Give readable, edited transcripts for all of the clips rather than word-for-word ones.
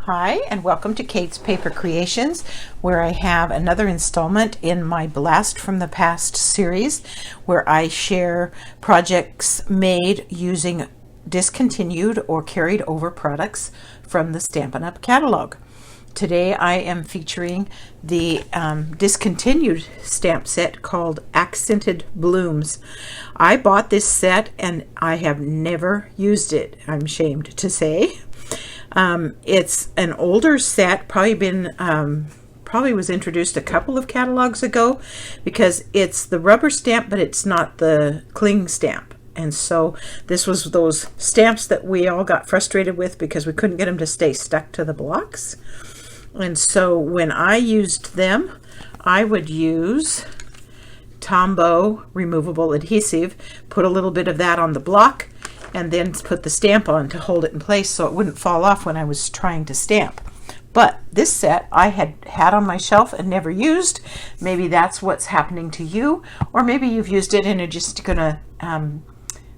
Hi, and welcome to Kate's Paper Creations, where I have another installment in my Blast from the Past series, where I share projects made using discontinued or carried over products from the Stampin' Up! Catalog. Today I am featuring the discontinued stamp set called Accented Blooms. I bought this set and I have never used it, I'm ashamed to say. It's an older set, probably was introduced a couple of catalogs ago, because it's the rubber stamp, but it's not the cling stamp. And so this was those stamps that we all got frustrated with because we couldn't get them to stay stuck to the blocks. And so when I used them, I would use Tombow removable adhesive, put a little bit of that on the block, and then put the stamp on to hold it in place so it wouldn't fall off when I was trying to stamp. But this set I had on my shelf and never used. Maybe that's what's happening to you, or maybe you've used it and are just gonna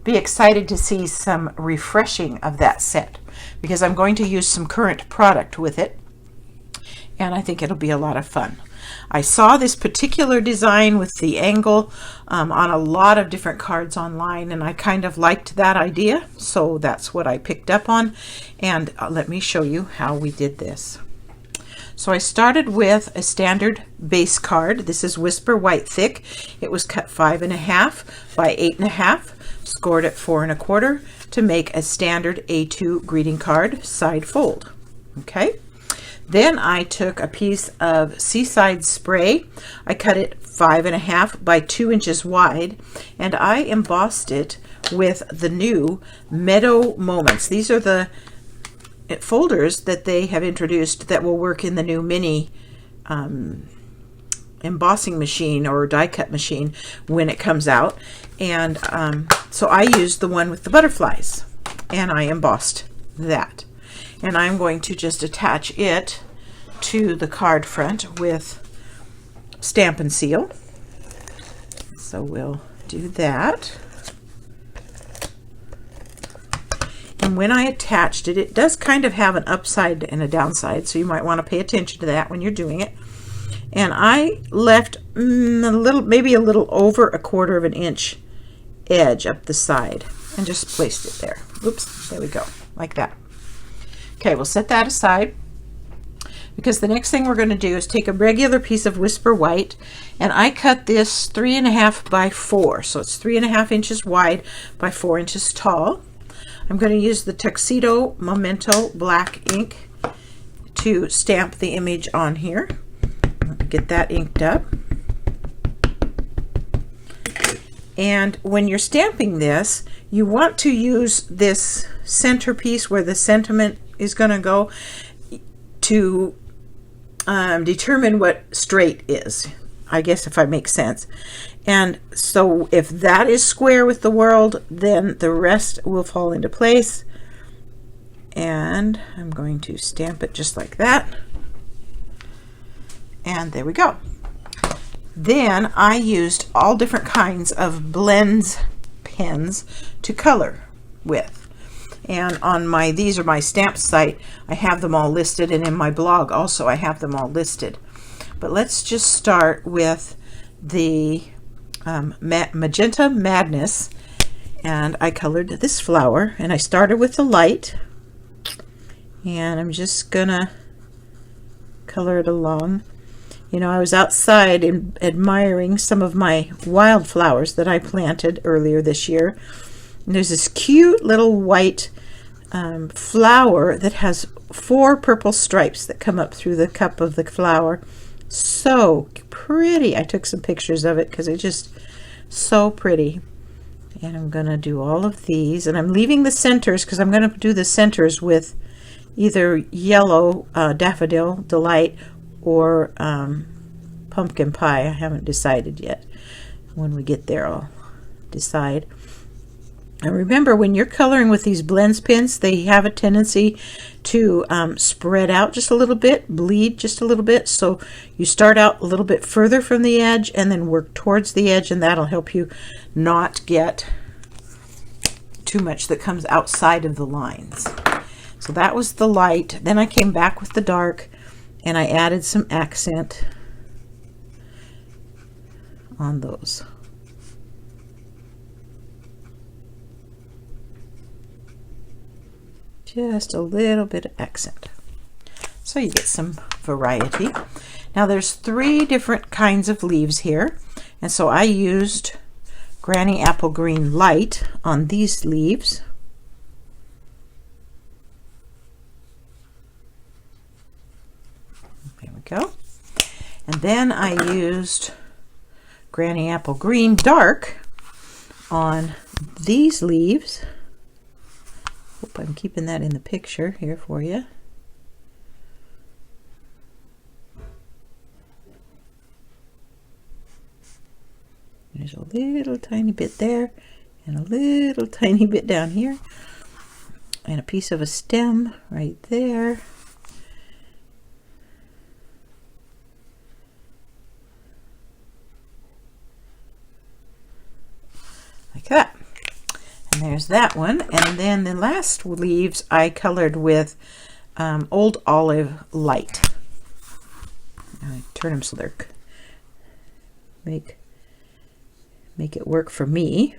be excited to see some refreshing of that set, because I'm going to use some current product with it, and I think it'll be a lot of fun. I saw this particular design with the angle on a lot of different cards online, and I kind of liked that idea, so that's what I picked up on. And let me show you how we did this. So I started with a standard base card. This is Whisper White Thick. It was cut 5.5 by 8.5, scored at 4 1/4 to make a standard A2 greeting card side fold. Okay. Then I took a piece of Seaside Spray. I cut it 5.5 by 2 inches wide, and I embossed it with the new Meadow Moments. These are the folders that they have introduced that will work in the new mini embossing machine or die cut machine when it comes out. And so I used the one with the butterflies, and I embossed that. And I'm going to just attach it to the card front with Stampin' Seal. So we'll do that. And when I attached it, it does kind of have an upside and a downside, so you might want to pay attention to that when you're doing it. And I left maybe a little over 1/4 of an inch edge up the side and just placed it there. Oops, there we go, like that. Okay, we'll set that aside, because the next thing we're going to do is take a regular piece of Whisper White, and I cut this 3.5 by 4, so it's 3.5 inches wide by 4 inches tall. I'm going to use the Tuxedo Memento black ink to stamp the image on here. Let me get that inked up. And when you're stamping this, you want to use this centerpiece where the sentiment is going to go to determine what straight is, I guess, if I make sense. And so if that is square with the world, then the rest will fall into place. And I'm going to stamp it just like that. And there we go. Then I used all different kinds of blends pens to color with. And on these are my stamp site, I have them all listed, and in my blog also I have them all listed. But let's just start with the Magenta Madness, and I colored this flower, and I started with the light, and I'm just gonna color it along. You know, I was outside and admiring some of my wildflowers that I planted earlier this year. And there's this cute little white flower that has 4 purple stripes that come up through the cup of the flower. So pretty. I took some pictures of it because it's just so pretty. And I'm going to do all of these, and I'm leaving the centers because I'm going to do the centers with either yellow Daffodil Delight or pumpkin pie. I haven't decided yet. When we get there, I'll decide. And remember, when you're coloring with these blends pens, they have a tendency to spread out just a little bit, bleed just a little bit. So you start out a little bit further from the edge and then work towards the edge, and that'll help you not get too much that comes outside of the lines. So that was the light. Then I came back with the dark and I added some accent on those. Just a little bit of accent. So you get some variety. Now there's 3 different kinds of leaves here. And so I used Granny Apple Green Light on these leaves. There we go. And then I used Granny Apple Green Dark on these leaves. Hope I'm keeping that in the picture here for you. There's a little tiny bit there and a little tiny bit down here and a piece of a stem right there. Like that. And there's that one. And then the last leaves I colored with Old Olive Light. I turn them so they're make it work for me.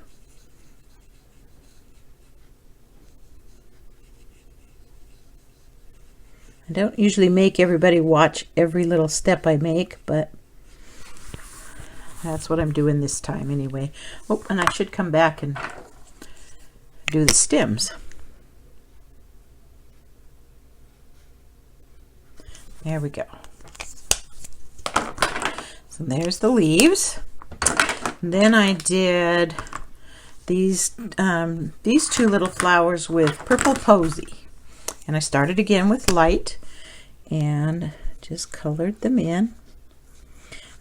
I don't usually make everybody watch every little step I make, but that's what I'm doing this time anyway. Oh, and I should come back and do the stems. There we go. So there's the leaves. And then I did these 2 little flowers with Purple Posy. And I started again with light and just colored them in.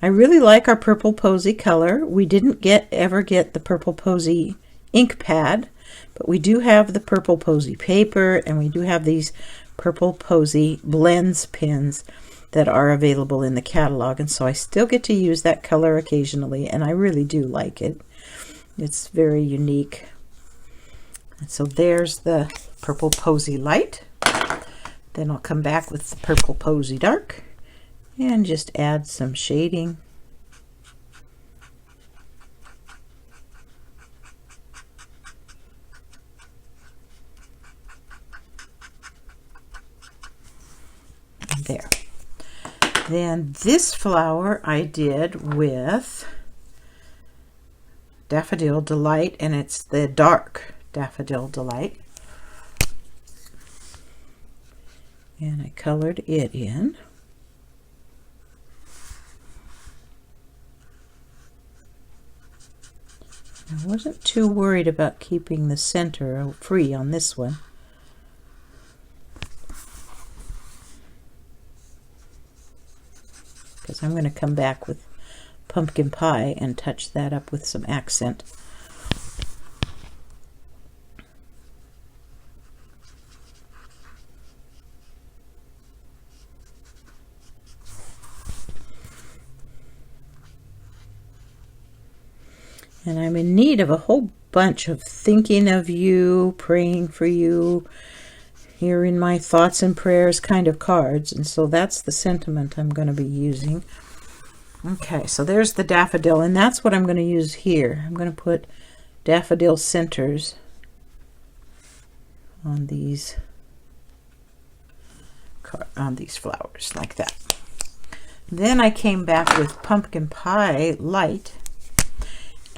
I really like our Purple Posy color. We didn't ever get the Purple Posy ink pad, but we do have the Purple Posy paper, and we do have these Purple Posy blends pens that are available in the catalog, and so I still get to use that color occasionally, and I really do like it. It's very unique. And so there's the Purple Posy Light. Then I'll come back with the Purple Posy Dark and just add some shading. There. Then this flower I did with Daffodil Delight, and it's the dark Daffodil Delight. And I colored it in. I wasn't too worried about keeping the center free on this one. Because I'm going to come back with pumpkin pie and touch that up with some accent. And I'm in need of a whole bunch of thinking of you, praying for you, hearing my thoughts and prayers kind of cards. And so that's the sentiment I'm going to be using. Okay, so there's the daffodil, and that's what I'm going to use here. I'm going to put daffodil centers on these flowers like that. Then I came back with pumpkin pie light,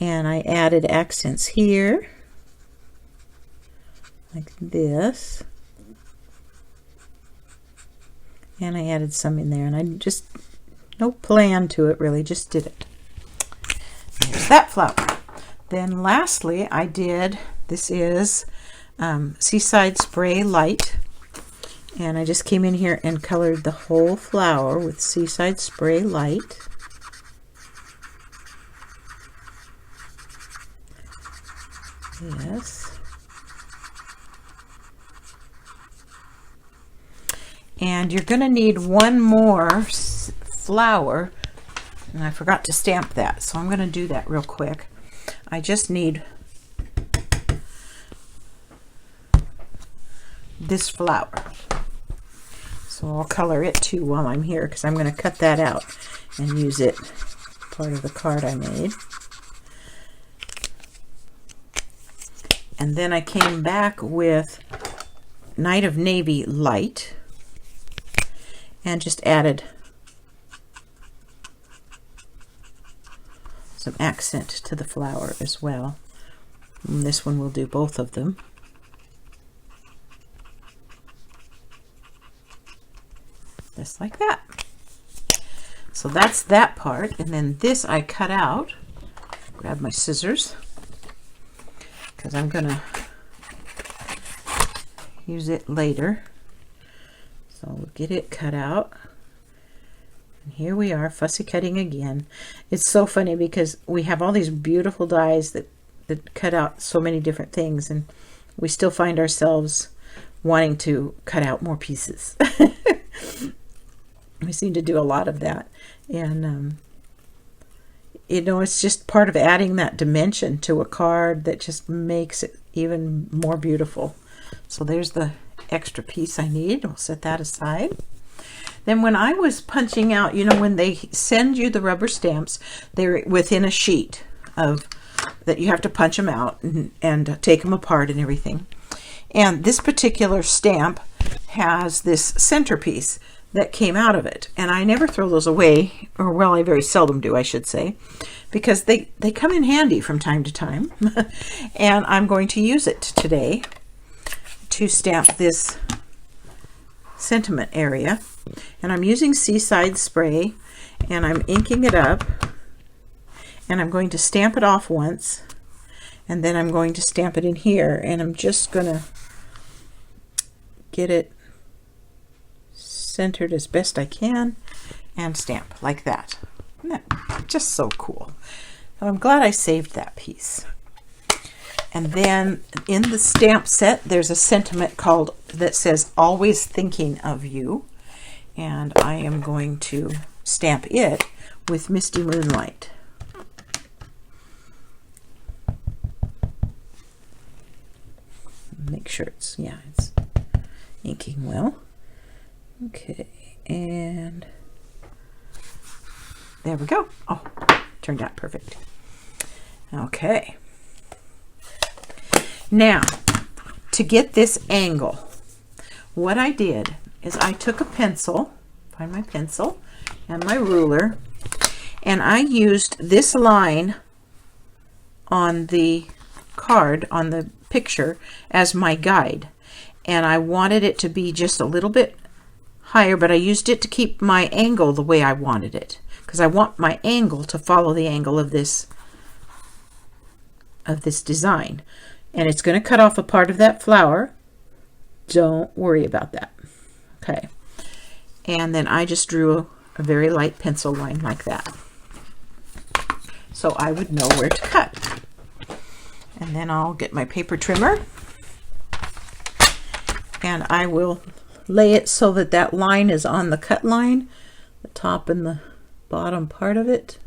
and I added accents here like this, and I added some in there, and I just no plan to it really, just did it. There's that flower. Then lastly I did, this is Seaside Spray Light, and I just came in here and colored the whole flower with Seaside Spray Light. Yes. And you're going to need one more flower, and I forgot to stamp that, so I'm going to do that real quick. I just need this flower. So I'll color it too while I'm here, because I'm going to cut that out and use it part of the card I made. And then I came back with Night of Navy Light and just added some accent to the flower as well. And this one will do both of them. Just like that. So that's that part. And then this I cut out. Grab my scissors, because I'm going to use it later. So we'll get it cut out. And here we are, fussy cutting again. It's so funny because we have all these beautiful dies that cut out so many different things, and we still find ourselves wanting to cut out more pieces. We seem to do a lot of that. And you know, it's just part of adding that dimension to a card that just makes it even more beautiful. So there's the extra piece I need. We'll set that aside. Then when I was punching out, you know, when they send you the rubber stamps, they're within a sheet of that you have to punch them out and take them apart and everything. And this particular stamp has this centerpiece that came out of it, and I never throw those away, or well, I very seldom do, I should say, because they come in handy from time to time. And I'm going to use it today to stamp this sentiment area. And I'm using Seaside spray, and I'm inking it up, and I'm going to stamp it off once, and then I'm going to stamp it in here, and I'm just gonna get it centered as best I can and stamp like that. Isn't that just so cool? So I'm glad I saved that piece. And then in the stamp set, there's a sentiment called that says "Always Thinking of You," and I am going to stamp it with Misty Moonlight. Make sure it's inking well. Okay, and there we go. Oh, turned out perfect. Okay. Now, to get this angle, what I did is I took a pencil, find my pencil, and my ruler, and I used this line on the card, on the picture, as my guide. And I wanted it to be just a little bit higher, but I used it to keep my angle the way I wanted it, because I want my angle to follow the angle of this design. And it's going to cut off a part of that flower. Don't worry about that. Okay. And then I just drew a very light pencil line like that, so I would know where to cut. And then I'll get my paper trimmer, and I will lay it so that that line is on the cut line, the top and the bottom part of it,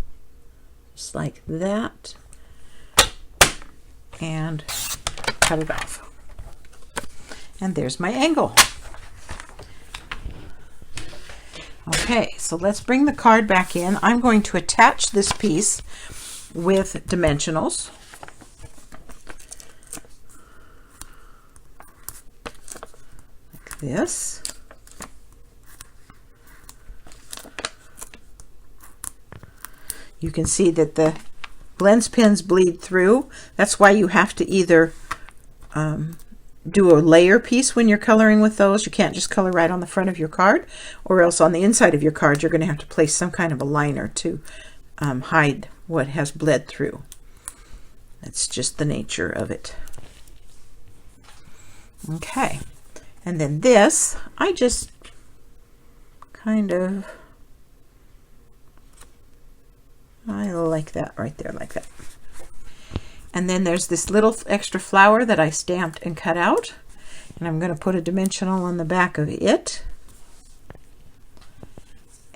just like that, and cut it off. And there's my angle. Okay, so let's bring the card back in. I'm going to attach this piece with dimensionals. Like this. You can see that the lens pins bleed through. That's why you have to either do a layer piece when you're coloring with those. You can't just color right on the front of your card, or else on the inside of your card you're going to have to place some kind of a liner to hide what has bled through. That's just the nature of it. Okay, and then this, I just kind of, I like that right there, like that. And then there's this little extra flower that I stamped and cut out, and I'm going to put a dimensional on the back of it,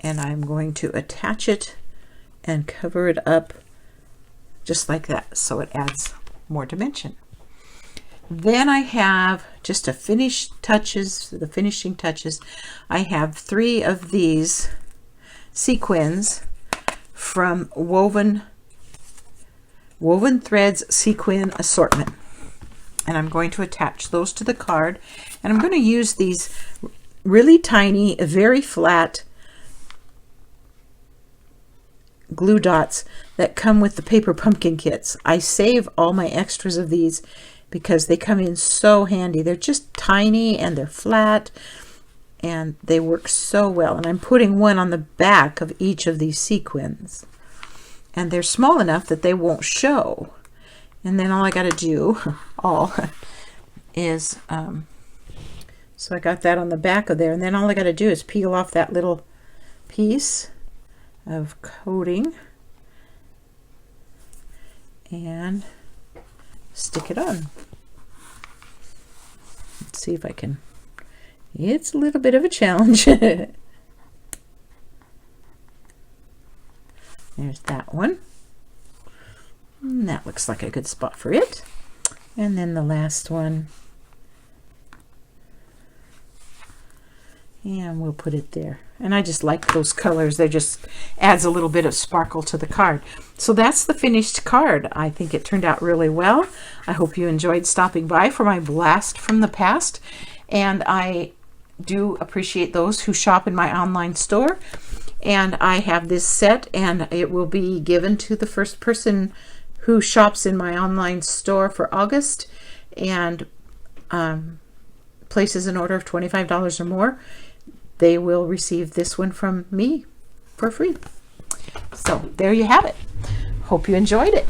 and I'm going to attach it and cover it up just like that, so it adds more dimension. Then I have just the finishing touches. I have 3 of these sequins from Woven Threads Sequin Assortment. And I'm going to attach those to the card. And I'm going to use these really tiny, very flat glue dots that come with the paper pumpkin kits. I save all my extras of these because they come in so handy. They're just tiny and they're flat and they work so well. And I'm putting one on the back of each of these sequins. And they're small enough that they won't show. And then all I got to do, is, so I got that on the back of there. And then all I got to do is peel off that little piece of coating and stick it on. Let's see if I can. It's a little bit of a challenge. There's that one. And that looks like a good spot for it. And then the last one. And we'll put it there. And I just like those colors. They just adds a little bit of sparkle to the card. So that's the finished card. I think it turned out really well. I hope you enjoyed stopping by for my blast from the past. And I do appreciate those who shop in my online store. And I have this set, and it will be given to the first person who shops in my online store for August and places an order of $25 or more. They will receive this one from me for free. So there you have it. Hope you enjoyed it.